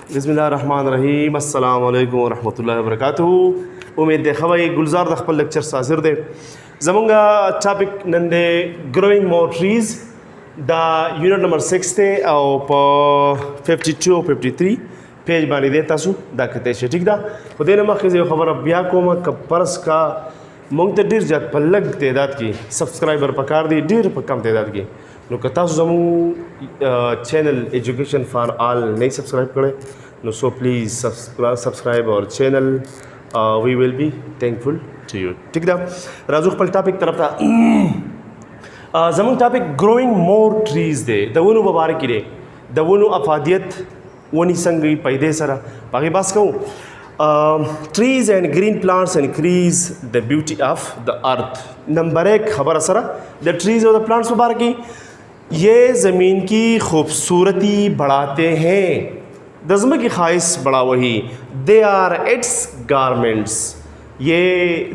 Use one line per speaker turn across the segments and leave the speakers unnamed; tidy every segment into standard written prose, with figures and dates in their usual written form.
बिस्मिल्लाहिर्रहमानिर्रहीम अस्सलाम वालेकुम वरहमतुल्लाहि वबरकातुहू। उम्मीद है खवाई गुलजार द खपल लेक्चर हाजिर दे जमंगा टॉपिक नंदे growing more trees the unit number 6 थे और 52 और 53 पेज बानी दे तासु दा कते शे ठीक दा खुदेन मखजे खबर बिया कोमा कपरस का मुंतदिर जात पलग तादाद की सब्सक्राइबर पकार दी ढेर कम तादाद की नो कता जमू चैनल एजुकेशन फॉर ऑल नहीं सब्सक्राइब करे नो सो प्लीज सब्सक्राइब और channel we will be thankful to you ठीक दा राजू पल टॉपिक तरफ था जमू टॉपिक ग्रोइंग मोर ट्रीज दे दवनु मुबारक की दे दवनु अफादियत वनी संगी पैदे सरा बाकी बात कहूँ trees and green plants increase the beauty of the earth number 1 खबर असरा द ट्रीज और द प्लांट्स मुबारक की ये ज़मीन की खूबसूरती बढ़ाते हैं दज़म की ख्वाहिश बढ़ा वही दे आर इट्स गारमेंट्स ये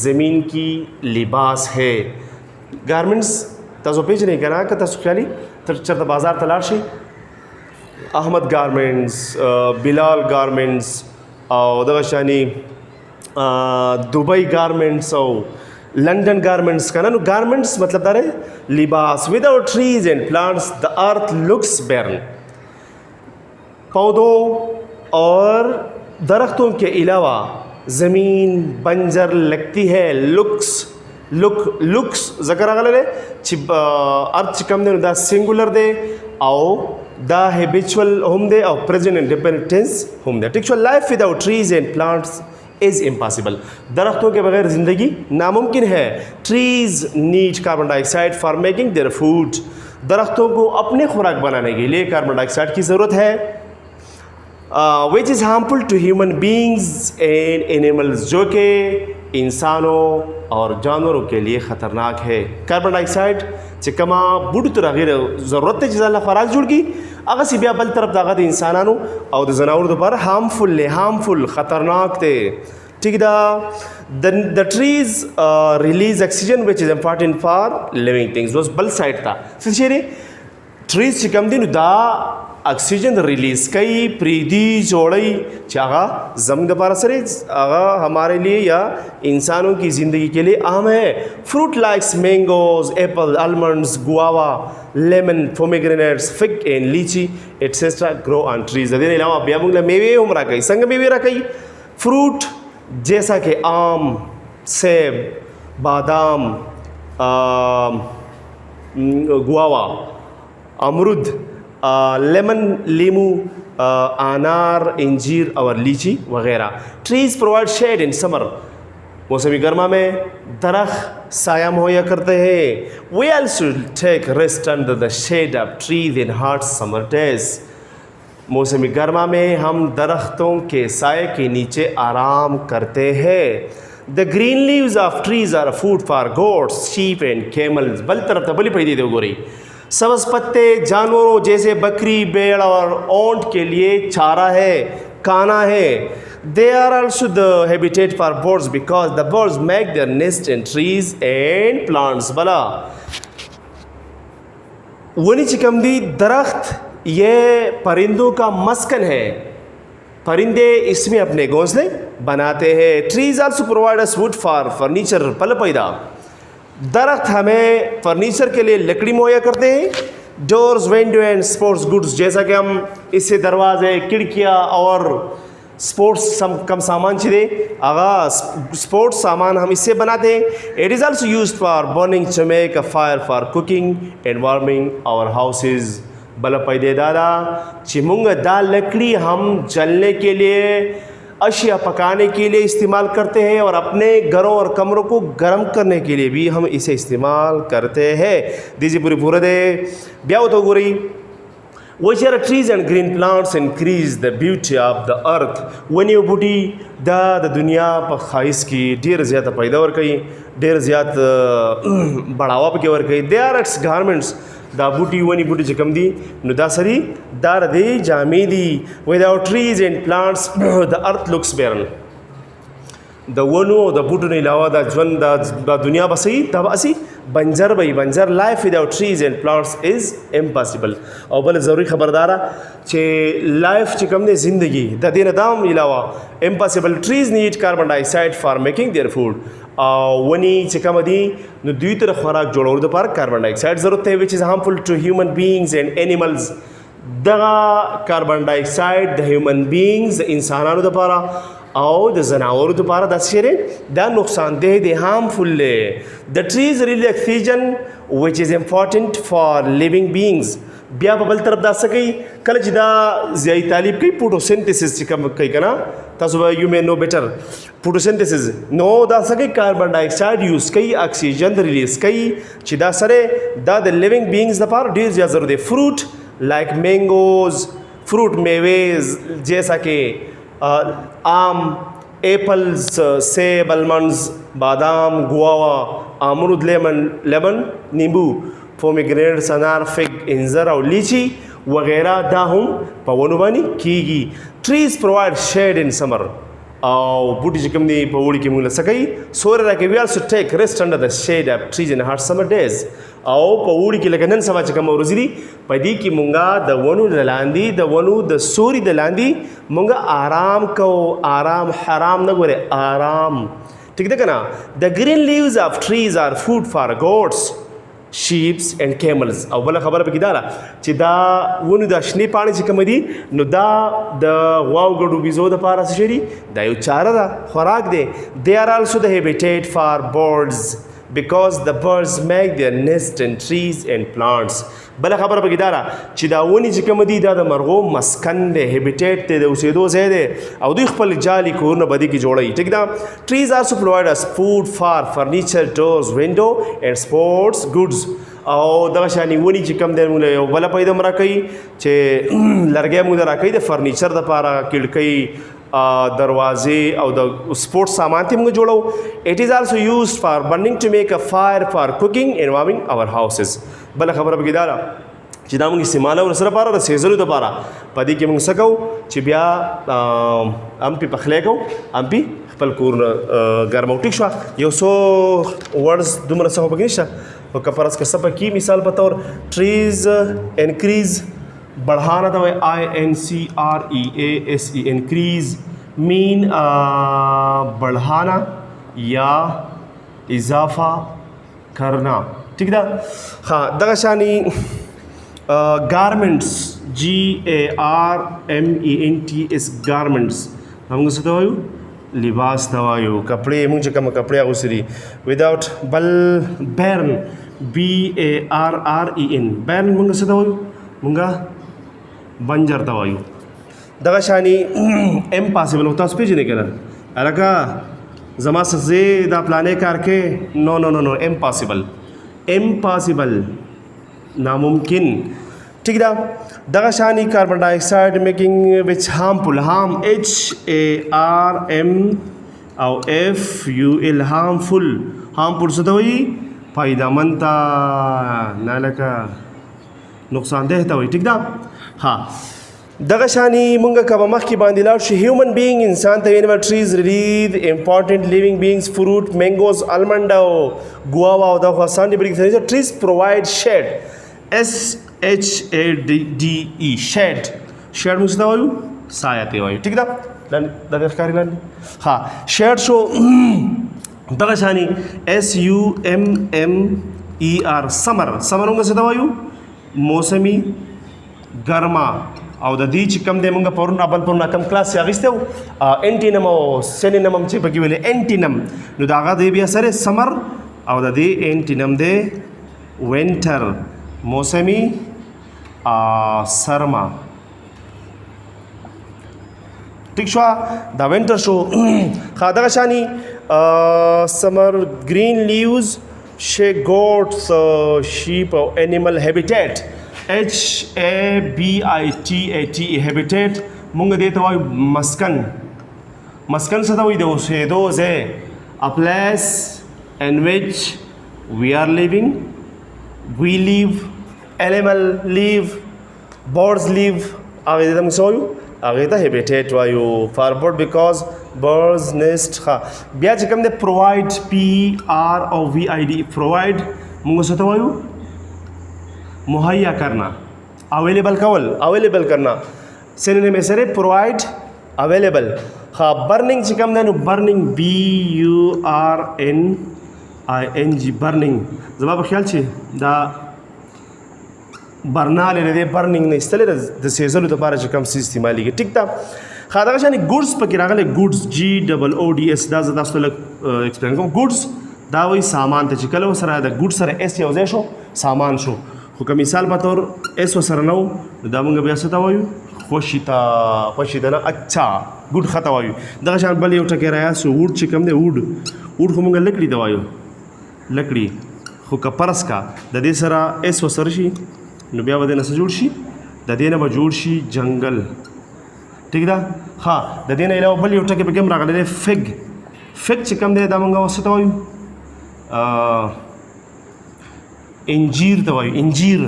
ज़मीन की लिबास है गारमेंट्स तजो पेज नहीं करा का तस्ख्याली चरता बाज़ार तलाशी अहमद गारमेंट्स बिलाल गारमेंट्स और दगाशानी दुबई गारमेंट्स और लंदन गारमेंट्स का ना गारमेंट्स मतलब दारे लिबास without trees and plants the earth looks barren पौधों और दरख्तों के अलावा ज़मीन बंजर लगती है लुक्स ज़कर अगले अर्थ चिकम दे द सिंगुलर दे और द हैबिचुअल होम दे और प्रेजेंट इंडिपेंडेंट टेंस होम दे textual life without trees and plants is impossible दरख्तों के बगैर ज़िंदगी नामुमकिन है trees need carbon dioxide for making their food दरख्तों को अपने खुराक बनाने के लिए कार्बन डाइऑक्साइड की ज़रूरत है which is harmful to human beings and animals जो कि इंसानों और जानवरों के लिए ख़तरनाक है कार्बन डाइऑक्साइड चिकमा बुढ़ तो रगीर ज़रूरत है जिसला खुराक जुड़ की अगर सिबिया बल तरफ दागत इंसानों और जनावर दोबारा हार्मफुल ख़तरनाक थे ठीक the trees release oxygen which is important for living things वो बल साइड था सिर्फ ट्रीज चिकम दिन दा ऑक्सीजन रिलीज कई प्रीति जोड़ई चागा जम दपारा सरे आगा हमारे लिए या इंसानों की ज़िंदगी के लिए अहम है fruit likes mangoes Apple almonds guava lemon pomegranates fig and लीची एटसेट्रा ग्रो ऑन ट्रीज अदे अलावा ब्यामुंगला मेवे उमरा कई संग मेवे रखई फ्रूट जैसा कि आम सेब बादाम गुआवा अमरुद लेमन लीमू अनार इंजीर और लीची वगैरह trees provide shade in summer मौसमी गर्मा में दरख्त साया मुहैया करते हैं we also take rest under the shade of trees in hot summer days मौसमी गर्मा में हम दरख्तों के साए के नीचे आराम करते हैं the green leaves of trees are food for goats sheep and camels बल तरफ तबली पैदी दे गोरी सब्ज़ पत्ते जानवरों जैसे बकरी भेड़ और ऊंट के लिए चारा है खाना है they are also the habitat for birds because the birds make their nest in trees and plants बला वनी चिकमदी दरख्त ये परिंदों का मस्कन है परिंदे इसमें अपने घोंसले बनाते हैं trees also provide us would for furniture पल पैदा दरख्त हमें फर्नीचर के लिए लकड़ी मुहैया करते हैं doors window and sports goods जैसा कि हम इससे दरवाजे खिड़कियाँ और स्पोर्ट्स कम सामान छिदे आगा स्पोर्ट्स सामान हम इससे बनाते हैं it is also used for burning to make a fire for cooking and warming our houses बल पैदे दादा चिमुंग दाल लकड़ी हम जलने के लिए अशिया पकाने के लिए इस्तेमाल करते हैं और अपने घरों और कमरों को गर्म करने के लिए भी हम इसे इस्तेमाल करते हैं दीजिए पूरे दे ब्याह तो गोरी which are trees and green plants increase the beauty of the earth when you booty the दुनिया पर ख्वाहिश की ढेर ज़्यादा पैदा और कई ढेर ज़्यादा बढ़ावा पे और कई दे आर इट्स गारमेंट्स द बूटी वनी बूटी चिकम दी नुदा सरी दार दे जामीदी without trees and plants the earth looks barren द वनु द बूटू ने अलावा द जवन द दुनिया बसई तब असी بنجر بی بنجر life without trees and plants is impossible او بل ضروری خبردارا چې life چې کوم دی زندگی د دې نه دام علاوه impossible trees need carbon dioxide for making their food او ونی چې کوم دي نو دوی تر خوراک جوړولو لپاره کاربن ډای اکساید ضرورت دی which is harmful to human beings and animals دغه کاربن ډای اکساید د هیومن بینګز د انسانانو لپاره او د زناورو لپاره د شری دا نقصان دی د هارمفul د ټریز ریلی اکسیجن which is important for living beings بیا په بل طرف دا څه کوي کله چې دا زیات طالب کوي فوټوسنتھسس چې کوم کوي کنه تاسو به یو مې نو بیٹر فوټوسنتھسس نو دا څه کوي کاربن ډای اکساید یوز کوي اکسیجن ریلیز کوي چې دا سره دا د لیوینګ بینګز لپاره ډیر زیات ضروري دی فروټ لائک مینگوز فروٹ میویز جیسا کہ آم ایپلز سیب المنڈز بادام گواوا امرود لیمن نیمبو پومیگرینیٹس انار فگ انځر او لیچی وغیرہ دا هم په ونو باندې کیږي ټریز پرووایډ شیډ ان سمر او بوټي چې کوم دی په وړي کې موږ له سکي سوري راکوي وی آلسو ټیک ریسټ انډر د شیډ اف ټریز ان هاټ سمر ډیز او په وړي کې لکه نن سبا چې کوم ورځې دي په دې کې مونږه د ونو د لاندې د ونو د سوري د لاندې مونږه آرام کو آرام حرام نه ګوره آرام ٹھیک ده کنه د گرین لیوز اف ټریز ار فوډ فار گوټس sheeps and camels او بل خبره پکې دا چې دا ونو د شنې پاڼې چې کوم دي نو دا د غواو ګډو بيزو د پاره څه شي دا یو چاره ده خوراک دی they are also the habitat for birds because the birds make their nest in trees and plants بل خبره پکې دا چې دا ونی چې کوم دي دا د مرغو مسکن دی هیبیټیټ دی د اوسېدو ځای دی او دوی خپل جالي کورونه بدی کې جوړوي ټیک ده trees also provide us food for furniture doors window and sports goods او دغه شانی ونی چې کوم دی موږ یو بل پیدا مرا کوي چې لرګي موږ راکوي د فرنیچر د لپاره کړکۍ دروازې او د سپورټ سامان ته موږ جوړو it is also used for burning to make a fire for cooking and warming our houses بل خبره بګی دا چې دا موږ استعمالو ور سره لپاره د سیزلو لپاره پدې کې موږ سکو چې بیا ام په پخلې کو ام په خپل کور ګرمو ټیک شو یو سو ورډز دومره څه وبګی نشه او کفرس کا سبا کی مثال په تور trees increase बढ़ाना था भाई INCREASE increase mean बढ़ाना या इजाफा करना ठीक है हाँ दगाशानी गारमेंट्स GARMENTS गारमेंट्स हम से दवायु लिबास दवायु कपड़े मुझे कम कपड़े उसरी विदाउट बल बैरन BARREN बैरन मुंगा से दवायु मुंगा बंजर दवायु दगा शानी इम्पॉसिबल होता उस पेज नहीं करा अलगा जमा से दा प्लाने करके no no no no impossible impossible नामुमकिन ठीक है दगा शानी carbon dioxide making which harmful harm HARM और FUL हार्मफुल से दवाई फायदामंद नालका नुकसानदेह दवाई ठीक है हाँ دغه شانی مونږه کبه مخ کې باندې لاړ شي هیومن بینګ انسان ته انیمل ټریز ریډ امپورټنٹ لیوینګ بینګز فروټ مینګوز المنډ او ګواوا او د خاصان دی بریګ ټریز پرووایډ شیډ SHADE شیډ شیډ موږ ته وایو سایه ته وایو ٹھیک ده د ښکاری لاندې ها شیډ شو دغه شانی SUMMER سمر موږ څه ته وایو موسمي ګرما او د دې چې کم دی مونږ پرون بل پرون کم کلاس اخیستو انټینم او سینینم چې پکې ویلې انټینم نو دا هغه دی بیا سره سمر او د دې انټینم دی وینټر موسمي سرما ٹھیک شو دا وینټر شو خاطر شانی سمر گرین لیوز شی گوټس شیپ او انیمل هابیټیټ HABITAT habitat مونږ دې ته وایو مسکن څه ته وایي د اوسېدو ځای a place in which we are living we live animal live birds live هغه دې ته موږ څه وایو هغه ته habitat وایو for bird because birds nest بیا چې کوم دی provide PROVIDE provide موږ څه ته وایو مهیا کرنا اویلیبل کول اویلیبل کرنا سینونیم یې سره پرووایډ اویلیبل ها برننګ چې کوم دی نو برننګ BURNING برننګ زما په خیال چې دا برناله نه دی برننګ نه ایستلی د سیزلو دپاره چې کوم څه استعمالیږي ټیک ده ښه دغه شانې ګوډس پکې راغلی ګوډس GOODS دا زه تاسو ته لږ ایکسپلین کوم ګوډس دا وایي سامان ته چې کله ورسره د ګوډ سره ایس یو ځای شو سامان شو خو که مثال په طور ایس ورسره نه و نو دا موږ بیا څه ته وایو خوشي ته نه اچھا ګوډ ښه ته وایو دغه شان بل یو ټکی رایاد شو ووډ چې کوم دی ووډ خو موږ لکړي ته وایو لکړي خو که فرض کا د دې سره ایس ورسره شي نو بیا به دې نه څه جوړ شي د دې نه به جوړ شي جنګل ټیک ده ها د دې نه علاوه بل یو ټکی پکې هم راغلی دی فګ چې کوم دی دا موږ څه ته وایو انجیر ته وایو انجیر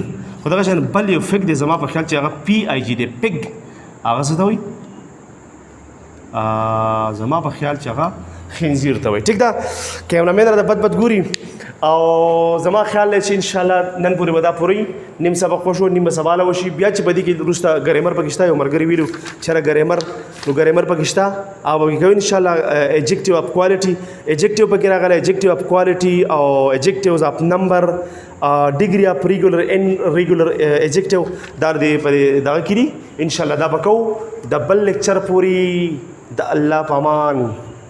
خو دغه شان بل یو فګ دی زما په خیال چې هغه PIG دی پګ هغه څه ته وایي زما په خیال چې هغه خنزیر ته وایي ټیک ده کیمرامین را د بد ګوري او زما خیال دی چې انشاءالله نن پورې به دا پوره نیم سبق وشو نیم به سبا له وشي بیا چې په دې کې وروسته ګریمر پکې شته یو ملګري ویلو چې یاره ګریمر پکې شته او به کوي انشاءالله ایجکټیو اف کوالټي ایجکټیو پکې راغلی ایجکټیو اف کوالټي او ایجکټیوز اف نمبر ډیګري اف ریګولر ان ریګولر ایجکټیو دا دې په دغه کې دي انشاءالله دا به کوو د بل لیکچر پورې د الله په امان